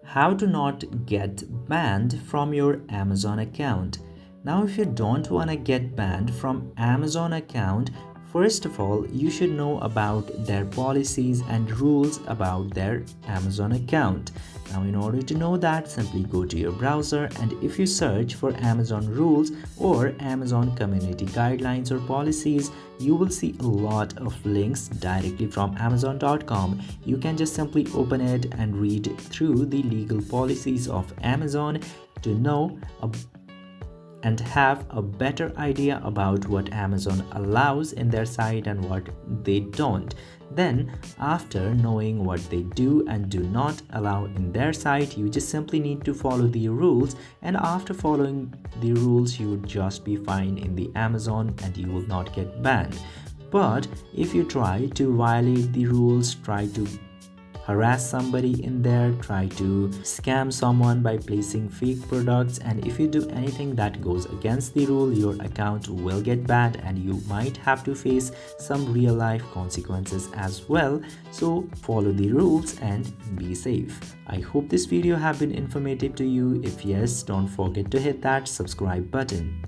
How to not get banned from your Amazon account. Now, if you don't want to get banned from Amazon account, first of all, you should know about their policies and rules about their Amazon account. Now, in order to know that, simply go to your browser, and if you search for Amazon rules or Amazon community guidelines or policies, you will see a lot of links directly from Amazon.com. You can just simply open it and read through the legal policies of Amazon to know and have a better idea about what Amazon allows in their site and what they don't. Then, after knowing what they do and do not allow in their site, you just simply need to follow the rules, and after following the rules, you would just be fine in the Amazon and you will not get banned. But if you try to violate the rules, try to harass somebody in there, try to scam someone by placing fake products, and if you do anything that goes against the rule, your account will get banned and you might have to face some real life consequences as well. So follow the rules and be safe. I hope this video have been informative to you. If yes, don't forget to hit that subscribe button.